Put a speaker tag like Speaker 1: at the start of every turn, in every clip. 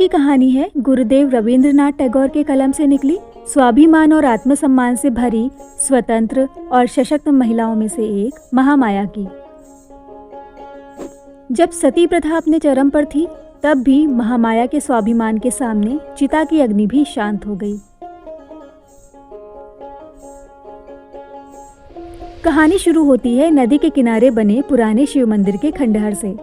Speaker 1: की कहानी है गुरुदेव रवींद्रनाथ टैगोर के कलम से निकली स्वाभिमान और आत्मसम्मान से भरी स्वतंत्र और सशक्त महिलाओं में से एक महामाया की। जब सती प्रथा अपने चरम पर थी, तब भी महामाया के स्वाभिमान के सामने चिता की अग्नि भी शांत हो गई। कहानी शुरू होती है नदी के किनारे बने पुराने शिव मंदिर के खंडहर से,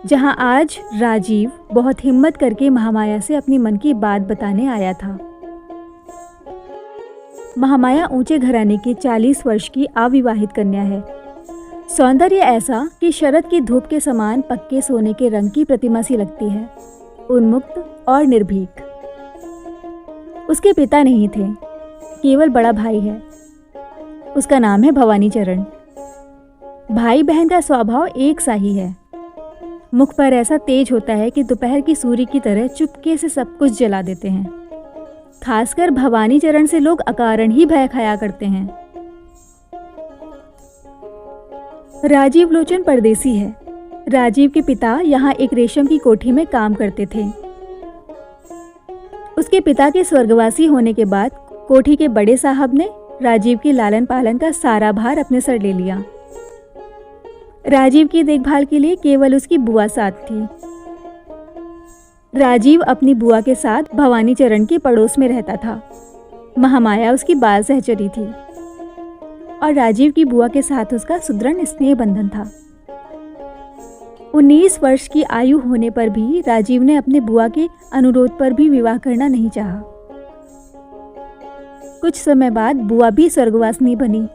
Speaker 1: जहां आज राजीव बहुत हिम्मत करके महामाया से अपनी मन की बात बताने आया था। महामाया ऊंचे घराने की 40 वर्ष की अविवाहित कन्या है। सौंदर्य ऐसा कि शरद की धूप के समान पक्के सोने के रंग की प्रतिमा सी लगती है, उन्मुक्त और निर्भीक। उसके पिता नहीं थे, केवल बड़ा भाई है। उसका नाम है भवानी चरण। भाई बहन का स्वभाव एक सा ही है। मुख पर ऐसा तेज होता है कि दोपहर की सूर्य की तरह चुपके से सब कुछ जला देते हैं। खासकर भवानी चरण से लोग अकारण ही भय खाया करते हैं। राजीव लोचन परदेसी है। राजीव के पिता यहाँ एक रेशम की कोठी में काम करते थे। उसके पिता के स्वर्गवासी होने के बाद कोठी के बड़े साहब ने राजीव की लालन पालन का सारा भार अपने सर ले लिया। राजीव की देखभाल के लिए केवल उसकी बुआ साथ थी। राजीव अपनी बुआ के साथ भवानी चरण के पड़ोस में रहता था। महामाया उसकी बाल सहचरी थी और राजीव की बुआ के साथ उसका सुदृढ़ स्नेह बंधन था। 19 वर्ष की आयु होने पर भी राजीव ने अपने बुआ के अनुरोध पर भी विवाह करना नहीं चाहा। कुछ समय बाद बुआ भी स्वर्गवासिनी बनी।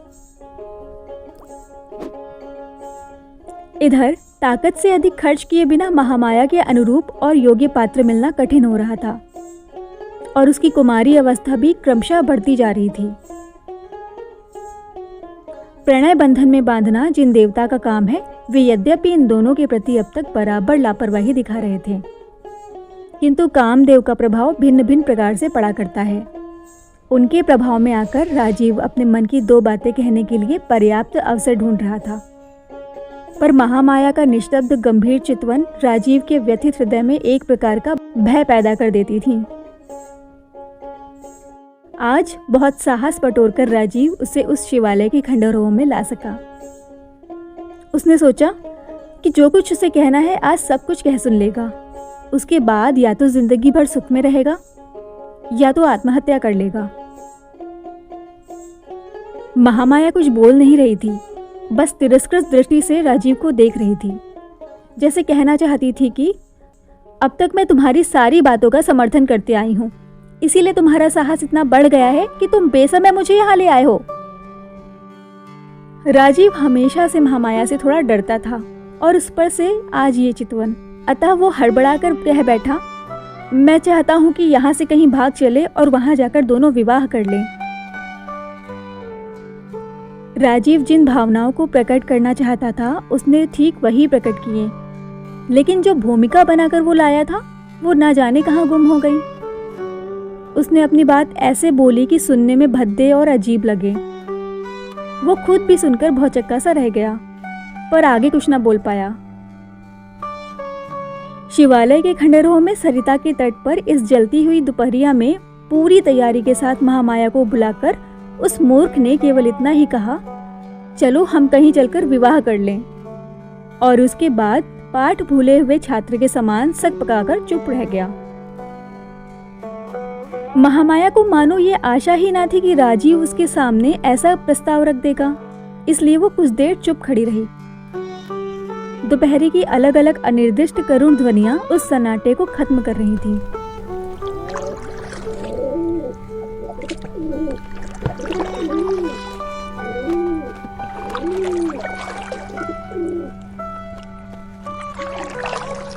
Speaker 1: इधर ताकत से अधिक खर्च किए बिना महामाया के अनुरूप और योग्य पात्र मिलना कठिन हो रहा था और उसकी कुमारी अवस्था भी क्रमशः बढ़ती जा रही थी। प्रणय बंधन में बांधना जिन देवता का काम है, वे यद्यपि इन दोनों के प्रति अब तक बराबर लापरवाही दिखा रहे थे, किंतु कामदेव का प्रभाव भिन्न भिन्न प्रकार से पड़ा करता है। उनके प्रभाव में आकर राजीव अपने मन की दो बातें कहने के लिए पर्याप्त अवसर ढूंढ रहा था, पर महामाया का निस्तब्ध गंभीर चितवन राजीव के व्यथित हृदय में एक प्रकार का भय पैदा कर देती थी। आज बहुत साहस बटोरकर राजीव उसे उस शिवालय के खंडहरों में ला सका। उसने सोचा कि जो कुछ उसे कहना है आज सब कुछ कह सुन लेगा। उसके बाद या तो जिंदगी भर सुख में रहेगा या तो आत्महत्या कर लेगा। महामाया कुछ बोल नहीं रही थी, बस तिरस्कृत दृष्टि से राजीव को देख रही थी, जैसे कहना चाहती थी कि अब तक मैं तुम्हारी सारी बातों का समर्थन करते आई हूँ, इसीलिए तुम्हारा साहस इतना बढ़ गया है कि तुम बेसमय मुझे यहाँ ले आए हो। राजीव हमेशा से महामाया से थोड़ा डरता था और उस पर से आज ये चितवन। अतः वो हड़बड़ाकर कह बैठा, मैं चाहता हूँ कि यहाँ से कहीं भाग चले और वहां जाकर दोनों विवाह कर लें। राजीव जिन भावनाओं को प्रकट करना चाहता था, उसने ठीक वही प्रकट किए, लेकिन जो भूमिका बनाकर वो लाया था, वो ना जाने कहाँ गुम हो गई। उसने अपनी बात ऐसे बोली कि सुनने में भद्दे और अजीब लगे। वो खुद भी सुनकर भौचक्का सा रह गया, पर आगे कुछ ना बोल पाया। शिवालय के खंडहरों में सरिता के तट पर इस जलती हुई दोपहरिया में पूरी तैयारी के साथ महामाया को बुलाकर उस मूर्ख ने केवल इतना ही कहा, चलो हम कहीं चलकर विवाह कर लें। और उसके बाद पाठ भूले हुए छात्र के समान सक पकाकर चुप रह गया। महामाया को मानो ये आशा ही ना थी कि राजीव उसके सामने ऐसा प्रस्ताव रख देगा, इसलिए वो कुछ देर चुप खड़ी रही। दोपहरी की अलग अलग अनिर्दिष्ट करुण ध्वनियां उस सन्नाटे को खत्म कर रही थीं।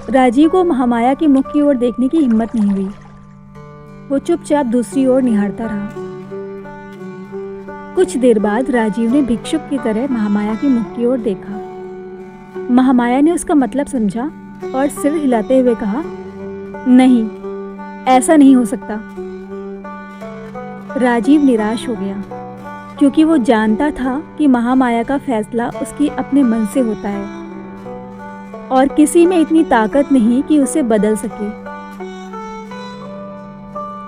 Speaker 1: राजीव को महामाया के मुख की ओर देखने की हिम्मत नहीं हुई। वो चुपचाप दूसरी ओर निहारता रहा। कुछ देर बाद राजीव ने भिक्षुक की तरह महामाया के मुख की ओर देखा। महामाया ने उसका मतलब समझा और सिर हिलाते हुए कहा, नहीं, ऐसा नहीं हो सकता। राजीव निराश हो गया, क्योंकि वो जानता था कि महामाया का फैसला उसकी अपने मन से होता है और किसी में इतनी ताकत नहीं कि उसे बदल सके।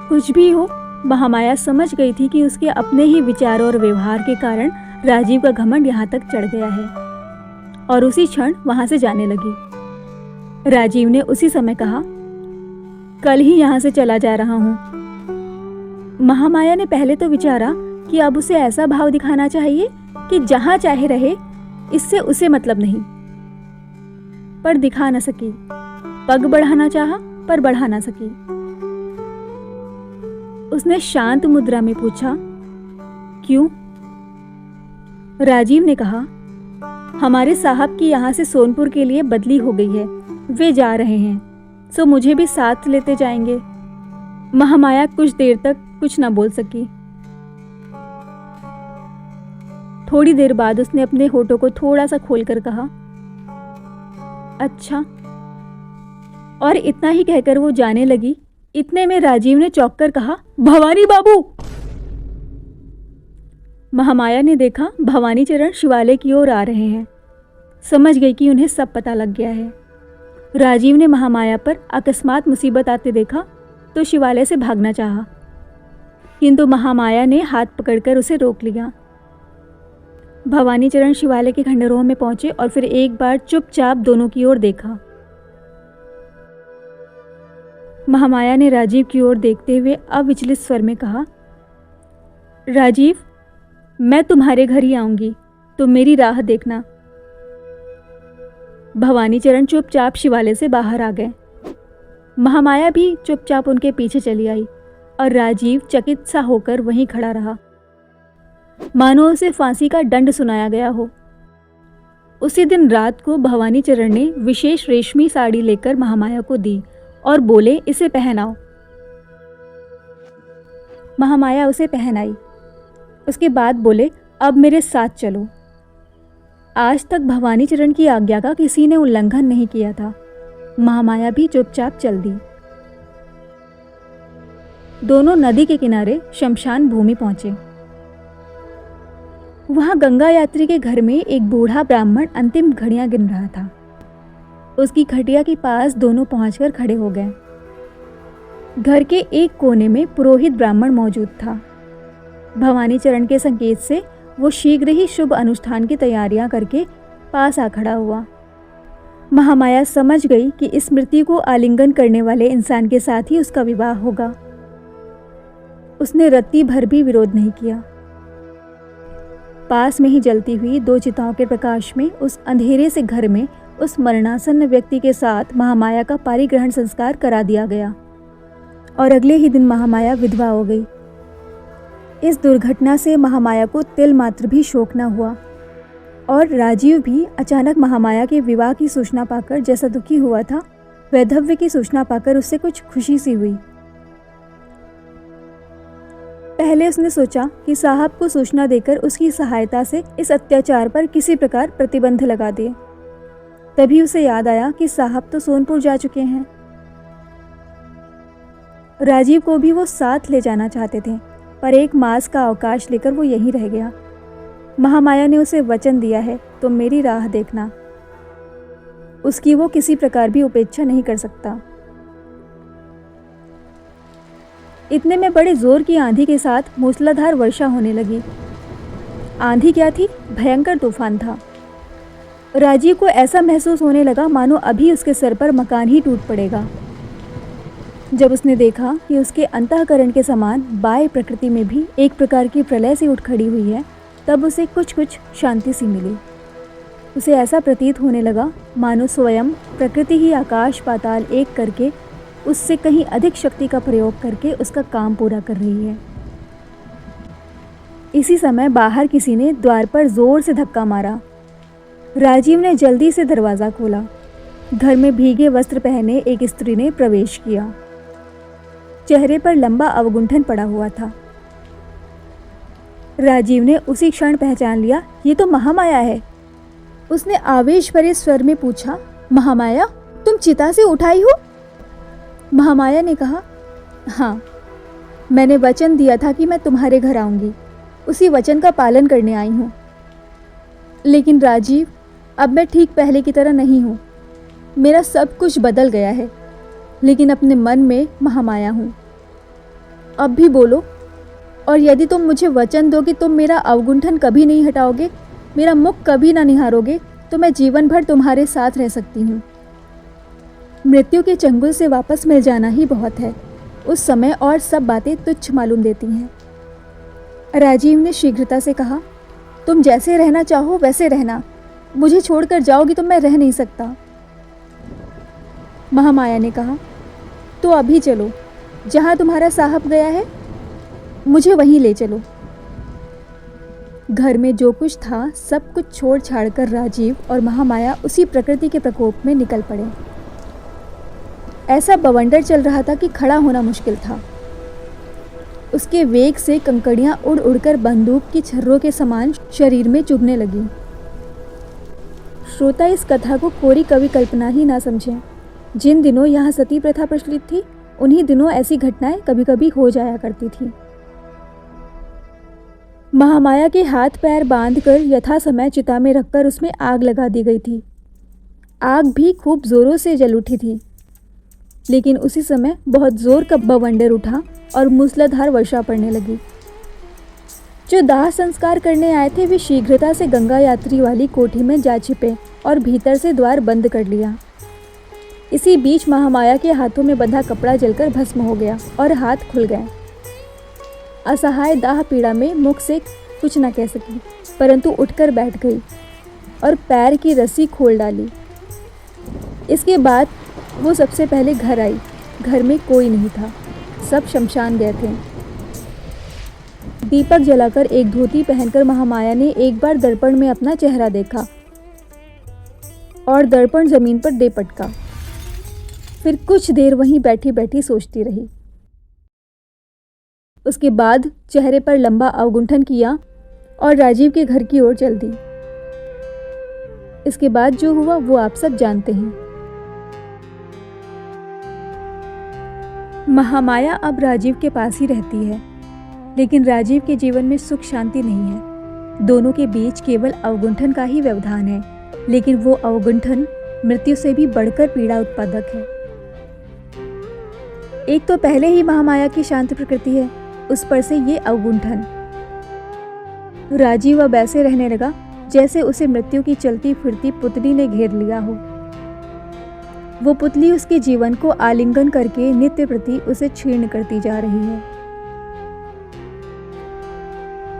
Speaker 1: कुछ भी हो, महामाया समझ गई थी कि उसके अपने ही विचारों और व्यवहार के कारण राजीव का घमंड यहाँ तक चढ़ गया है, और उसी क्षण वहां से जाने लगी। राजीव ने उसी समय कहा, कल ही यहाँ से चला जा रहा हूँ। महामाया ने पहले तो विचारा कि अब उसे ऐसा भाव दिखाना चाहिए कि जहां चाहे रहे, इससे उसे मतलब नहीं, पर दिखा न सकी। पग बढ़ाना चाहा पर बढ़ा ना सकी। उसने शांत मुद्रा में पूछा, क्यों? राजीव ने कहा, हमारे साहब की यहाँ से सोनपुर के लिए बदली हो गई है, वे जा रहे हैं, सो मुझे भी साथ लेते जाएंगे। महामाया कुछ देर तक कुछ न बोल सकी। थोड़ी देर बाद उसने अपने होठों को थोड़ा सा खोलकर कहा, अच्छा, और इतना ही कहकर वो जाने लगी। इतने में राजीव ने चौंक कर कहा, भवानी बाबू। महामाया ने देखा भवानी चरण शिवालय की ओर आ रहे हैं। समझ गई कि उन्हें सब पता लग गया है। राजीव ने महामाया पर अकस्मात मुसीबत आते देखा तो शिवालय से भागना चाहा, किंतु महामाया ने हाथ पकड़कर उसे रोक लिया। भवानी चरण शिवालय के खंडहरों में पहुंचे और फिर एक बार चुपचाप दोनों की ओर देखा। महामाया ने राजीव की ओर देखते हुए अविचलित स्वर में कहा, राजीव, मैं तुम्हारे घर ही आऊंगी, तुम मेरी राह देखना। भवानी चरण चुपचाप शिवालय से बाहर आ गए। महामाया भी चुपचाप उनके पीछे चली आई और राजीव चकित सा होकर वहीं खड़ा रहा, मानो उसे फांसी का दंड सुनाया गया हो। उसी दिन रात को भवानी चरण ने विशेष रेशमी साड़ी लेकर महामाया को दी और बोले, इसे पहनाओ। महामाया उसे पहनाई। उसके बाद बोले, अब मेरे साथ चलो। आज तक भवानी चरण की आज्ञा का किसी ने उल्लंघन नहीं किया था। महामाया भी चुपचाप चल दी। दोनों नदी के किनारे शमशान भूमि पहुंचे। वहां गंगा यात्री के घर में एक बूढ़ा ब्राह्मण अंतिम घड़ियां गिन रहा था। उसकी खटिया के पास दोनों पहुंचकर खड़े हो गए। घर के एक कोने में पुरोहित ब्राह्मण मौजूद था। भवानी चरण के संकेत से वो शीघ्र ही शुभ अनुष्ठान की तैयारियां करके पास आ खड़ा हुआ। महामाया समझ गई कि इस मृत्यु को आलिंगन करने वाले इंसान के साथ ही उसका विवाह होगा। उसने रत्ती भर भी विरोध नहीं किया। पास में ही जलती हुई दो चिताओं के प्रकाश में उस अंधेरे से घर में उस मरणासन्न व्यक्ति के साथ महामाया का पारिग्रहण संस्कार करा दिया गया और अगले ही दिन महामाया विधवा हो गई। इस दुर्घटना से महामाया को तिल मात्र भी शोक न हुआ और राजीव भी अचानक महामाया के विवाह की सूचना पाकर जैसा दुखी हुआ था, वैधव्य की सूचना पाकर उससे कुछ खुशी सी हुई। पहले उसने सोचा कि साहब को सूचना देकर उसकी सहायता से इस अत्याचार पर किसी प्रकार प्रतिबंध लगा दे। तभी उसे याद आया कि साहब तो सोनपुर जा चुके हैं। राजीव को भी वो साथ ले जाना चाहते थे, पर एक मास का अवकाश लेकर वो यहीं रह गया। महामाया ने उसे वचन दिया है, तो मेरी राह देखना। उसकी वो किसी प्रकार भी उपेक्षा नहीं कर सकता। इतने में बड़े जोर की आंधी के साथ मूसलाधार वर्षा होने लगी। आंधी क्या थी, भयंकर तूफान था। राजीव को ऐसा महसूस होने लगा मानो अभी उसके सर पर मकान ही टूट पड़ेगा। जब उसने देखा कि उसके अंतःकरण के समान बाह्य प्रकृति में भी एक प्रकार की प्रलय सी उठ खड़ी हुई है, तब उसे कुछ शांति सी मिली। उसे ऐसा प्रतीत होने लगा मानो स्वयं प्रकृति ही आकाश पाताल एक करके उससे कहीं अधिक शक्ति का प्रयोग करके उसका काम पूरा कर रही है। इसी समय बाहर किसी ने द्वार पर जोर से धक्का मारा। राजीव ने जल्दी से दरवाज़ा खोला। घर में भीगे वस्त्र पहने एक स्त्री ने प्रवेश किया। चेहरे पर लंबा अवगुंठन पड़ा हुआ था। राजीव ने उसी क्षण पहचान लिया, ये तो महामाया है। उसने आवेश भरे स्वर में पूछा, महामाया, तुम चिता से उठाई हो? महामाया ने कहा, हाँ, मैंने वचन दिया था कि मैं तुम्हारे घर आऊंगी, उसी वचन का पालन करने आई हूँ। लेकिन राजीव, अब मैं ठीक पहले की तरह नहीं हूँ। मेरा सब कुछ बदल गया है, लेकिन अपने मन में महामाया हूँ। अब भी बोलो, और यदि तुम मुझे वचन दो कि तुम मेरा अवगुंठन कभी नहीं हटाओगे, मेरा मुख कभी ना निहारोगे, तो मैं जीवन भर तुम्हारे साथ रह सकती हूँ। मृत्यु के चंगुल से वापस मिल जाना ही बहुत है। उस समय और सब बातें तुच्छ मालूम देती हैं। राजीव ने शीघ्रता से कहा, तुम जैसे रहना चाहो वैसे रहना, मुझे छोड़कर जाओगी तो मैं रह नहीं सकता। महामाया ने कहा, तो अभी चलो, जहाँ तुम्हारा साहब गया है मुझे वहीं ले चलो। घर में जो कुछ था सब कुछ छोड़ छाड़ कर राजीव और महामाया उसी प्रकृति के प्रकोप में निकल पड़े। ऐसा बवंडर चल रहा था कि खड़ा होना मुश्किल था। उसके वेग से कंकड़ियां उड़ उड़कर बंदूक की छर्रों के समान शरीर में चुभने लगी। श्रोता इस कथा को कोरी कवि कल्पना ही ना समझें। जिन दिनों यहाँ सती प्रथा प्रचलित थी, उन्हीं दिनों ऐसी घटनाएं कभी कभी हो जाया करती थी। महामाया के हाथ पैर बांधकर यथा समय चिता में रखकर उसमें आग लगा दी गई थी। आग भी खूब जोरों से जल उठी थी, लेकिन उसी समय बहुत जोर का बवंडर उठा और मूसलाधार वर्षा पड़ने लगी। जो दाह संस्कार करने आए थे वे शीघ्रता से गंगा यात्री वाली कोठी में जा छिपे और भीतर से द्वार बंद कर लिया। इसी बीच महामाया के हाथों में बंधा कपड़ा जलकर भस्म हो गया और हाथ खुल गए। असहाय दाह पीड़ा में मुख से कुछ न कह सकी, परंतु उठकर बैठ गई और पैर की रस्सी खोल डाली। इसके बाद वो सबसे पहले घर आई। घर में कोई नहीं था, सब शमशान गए थे। दीपक जलाकर एक धोती पहनकर महामाया ने एक बार दर्पण में अपना चेहरा देखा और दर्पण जमीन पर दे पटका। फिर कुछ देर वहीं बैठी बैठी सोचती रही। उसके बाद चेहरे पर लंबा अवगुंठन किया और राजीव के घर की ओर चल दी। इसके बाद जो हुआ वो आप सब जानते हैं। महामाया अब राजीव के पास ही रहती है, लेकिन राजीव के जीवन में सुख शांति नहीं है। दोनों के बीच केवल अवगुंठन का ही व्यवधान है, लेकिन वो अवगुंठन मृत्यु से भी बढ़कर पीड़ा उत्पादक है। एक तो पहले ही महामाया की शांत प्रकृति है, उस पर से ये अवगुंठन। राजीव अब ऐसे रहने लगा जैसे उसे मृत्यु की चलती फिरती पुतली ने घेर लिया हो। वो पुतली उसके जीवन को आलिंगन करके नित्य प्रति उसे क्षीण करती जा रही है।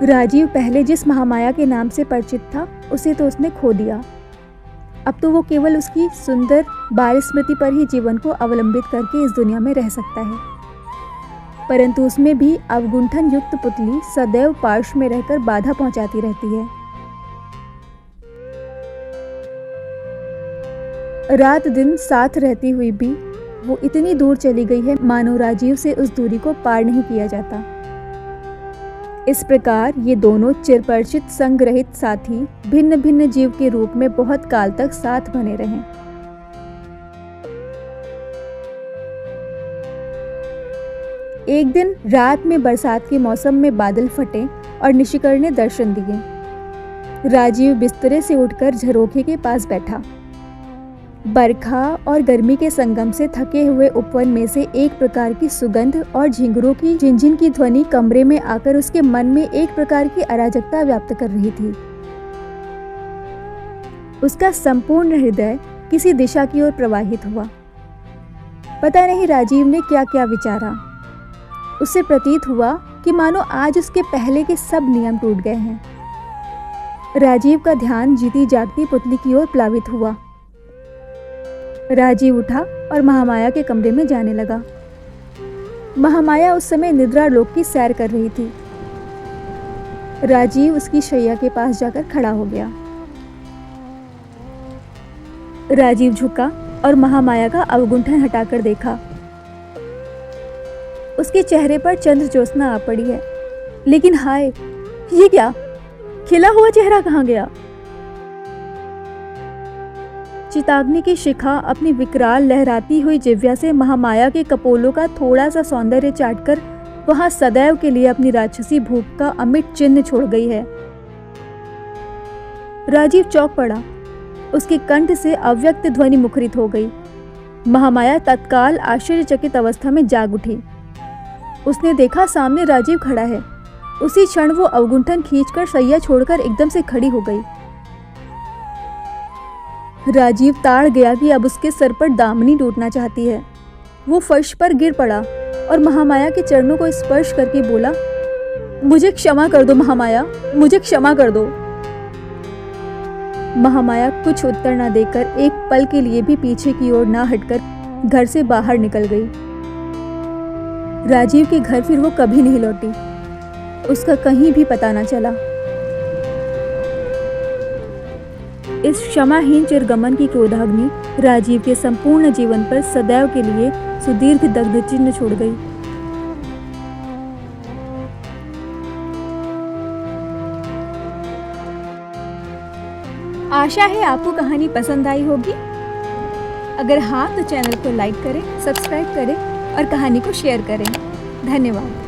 Speaker 1: राजीव पहले जिस महामाया के नाम से परिचित था, उसे तो उसने खो दिया। अब तो वो केवल उसकी सुंदर बाल स्मृति पर ही जीवन को अवलंबित करके इस दुनिया में रह सकता है, परंतु उसमें भी अवगुंठन युक्त पुतली सदैव पार्श्व में रहकर बाधा पहुंचाती रहती है। रात दिन साथ रहती हुई भी वो इतनी दूर चली गई है मानो राजीव से उस दूरी को पार नहीं किया जाता। इस प्रकार ये दोनों चिरपरिचित संग रहित साथी भिन्न भिन्न जीव के रूप में बहुत काल तक साथ बने रहे। एक दिन रात में बरसात के मौसम में बादल फटे और निशिकर ने दर्शन दिए। राजीव बिस्तरे से उठकर झरोखे के पास बैठा। बरखा और गर्मी के संगम से थके हुए उपवन में से एक प्रकार की सुगंध और झिंगुरों की झिनझिन की ध्वनि कमरे में आकर उसके मन में एक प्रकार की अराजकता व्याप्त कर रही थी। उसका संपूर्ण हृदय किसी दिशा की ओर प्रवाहित हुआ। पता नहीं राजीव ने क्या क्या विचारा। उसे प्रतीत हुआ कि मानो आज उसके पहले के सब नियम टूट गए हैं। राजीव का ध्यान जीती जागती पुतली की ओर प्लावित हुआ। राजीव उठा और महामाया के कमरे में जाने लगा। महामाया उस समय निद्रा लोक की सैर कर रही थी। राजीव उसकी शैया के पास जाकर खड़ा हो गया। राजीव झुका और महामाया का अवगुंठन हटाकर देखा। उसके चेहरे पर चंद्र ज्योत्सना आ पड़ी है, लेकिन हाय, ये क्या? खिला हुआ चेहरा कहाँ गया? चिताग्नि की शिखा अपनी विकराल लहराती हुई जिह्वा से महामाया के कपोलों का थोड़ा सा सौंदर्य चाटकर वहां सदैव के लिए अपनी राक्षसी भूख का अमिट चिन्ह छोड़ गई है। राजीव चौंक पड़ा। उसके कंठ से अव्यक्त ध्वनि मुखरित हो गई। महामाया तत्काल आश्चर्यचकित अवस्था में जाग उठी। उसने देखा सामने राजीव खड़ा है। उसी क्षण वो अवगुंठन खींचकर शैया छोड़कर एकदम से खड़ी हो गई। राजीव ताड़ गया कि अब उसके सर पर दामिनी टूटना चाहती है। वो फर्श पर गिर पड़ा और महामाया के चरणों को स्पर्श करके बोला, मुझे क्षमा कर दो महामाया, मुझे क्षमा कर दो। महामाया कुछ उत्तर न देकर एक पल के लिए भी पीछे की ओर ना हटकर घर से बाहर निकल गई। राजीव के घर फिर वो कभी नहीं लौटी। उसका कहीं भी पता न चला। इस क्षमाहीन चिरगमन की क्रोधाग्नि राजीव के संपूर्ण जीवन पर सदैव के लिए सुदीर्घ दग्ध चिन्ह छोड़ गई। आशा है आपको कहानी पसंद आई होगी। अगर हाँ तो चैनल को लाइक करें, सब्सक्राइब करें और कहानी को शेयर करें। धन्यवाद।